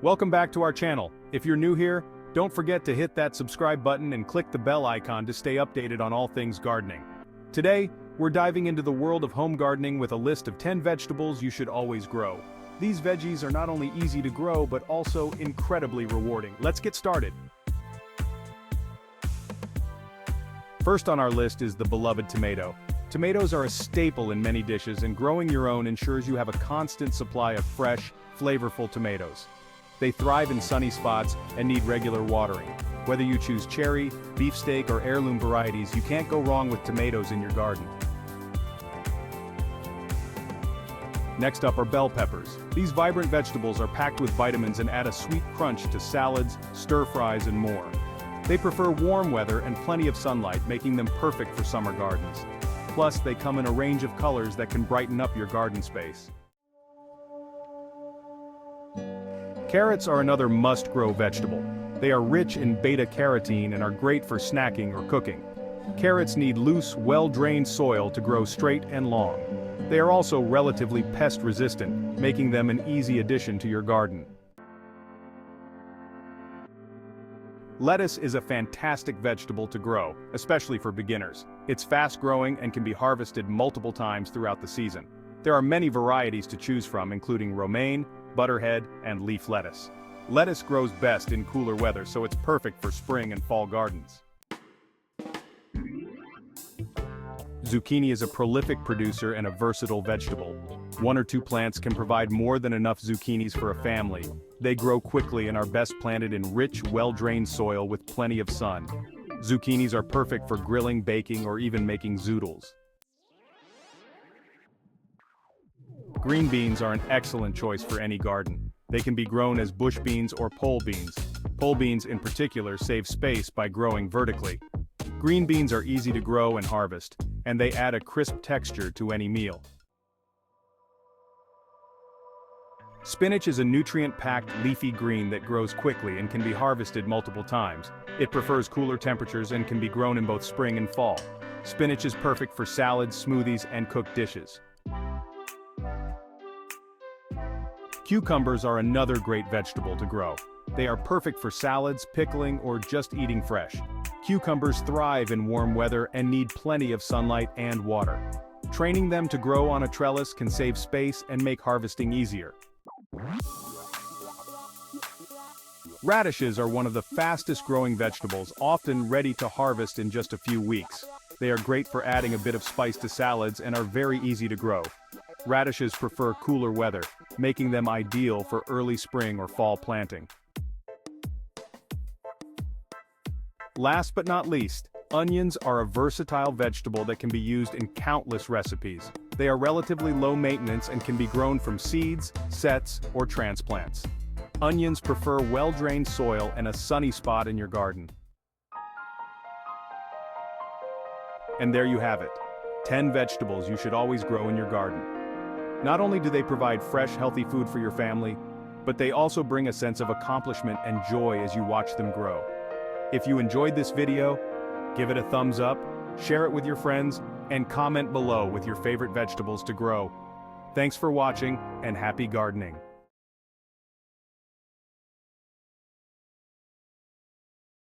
Welcome back to our channel. If you're new here, don't forget to hit that subscribe button and click the bell icon to stay updated on all things gardening. Today, we're diving into the world of home gardening with a list of 10 vegetables you should always grow. These veggies are not only easy to grow but also incredibly rewarding. Let's get started. First on our list is the beloved tomato. Tomatoes are a staple in many dishes, and growing your own ensures you have a constant supply of fresh, flavorful tomatoes. They thrive in sunny spots and need regular watering. Whether you choose cherry, beefsteak, or heirloom varieties, you can't go wrong with tomatoes in your garden. Next up are bell peppers. These vibrant vegetables are packed with vitamins and add a sweet crunch to salads, stir-fries, and more. They prefer warm weather and plenty of sunlight, making them perfect for summer gardens. Plus, they come in a range of colors that can brighten up your garden space. Carrots are another must-grow vegetable. They are rich in beta-carotene and are great for snacking or cooking. Carrots need loose, well-drained soil to grow straight and long. They are also relatively pest-resistant, making them an easy addition to your garden. Lettuce is a fantastic vegetable to grow, especially for beginners. It's fast-growing and can be harvested multiple times throughout the season. There are many varieties to choose from, including romaine, butterhead, and leaf lettuce. Lettuce grows best in cooler weather, so it's perfect for spring and fall gardens. Zucchini is a prolific producer and a versatile vegetable. One or two plants can provide more than enough zucchinis for a family. They grow quickly and are best planted in rich, well-drained soil with plenty of sun. Zucchinis are perfect for grilling, baking, or even making zoodles. Green beans are an excellent choice for any garden. They can be grown as bush beans or pole beans. Pole beans in particular save space by growing vertically. Green beans are easy to grow and harvest, and they add a crisp texture to any meal. Spinach is a nutrient-packed leafy green that grows quickly and can be harvested multiple times. It prefers cooler temperatures and can be grown in both spring and fall. Spinach is perfect for salads, smoothies, and cooked dishes. Cucumbers are another great vegetable to grow. They are perfect for salads, pickling, or just eating fresh. Cucumbers thrive in warm weather and need plenty of sunlight and water. Training them to grow on a trellis can save space and make harvesting easier. Radishes are one of the fastest growing vegetables, often ready to harvest in just a few weeks. They are great for adding a bit of spice to salads and are very easy to grow. Radishes prefer cooler weather, making them ideal for early spring or fall planting. Last but not least, onions are a versatile vegetable that can be used in countless recipes. They are relatively low maintenance and can be grown from seeds, sets, or transplants. Onions prefer well-drained soil and a sunny spot in your garden. And there you have it, 10 vegetables you should always grow in your garden. Not only do they provide fresh, healthy food for your family, but they also bring a sense of accomplishment and joy as you watch them grow. If you enjoyed this video, give it a thumbs up, share it with your friends, and comment below with your favorite vegetables to grow. Thanks for watching, and happy gardening.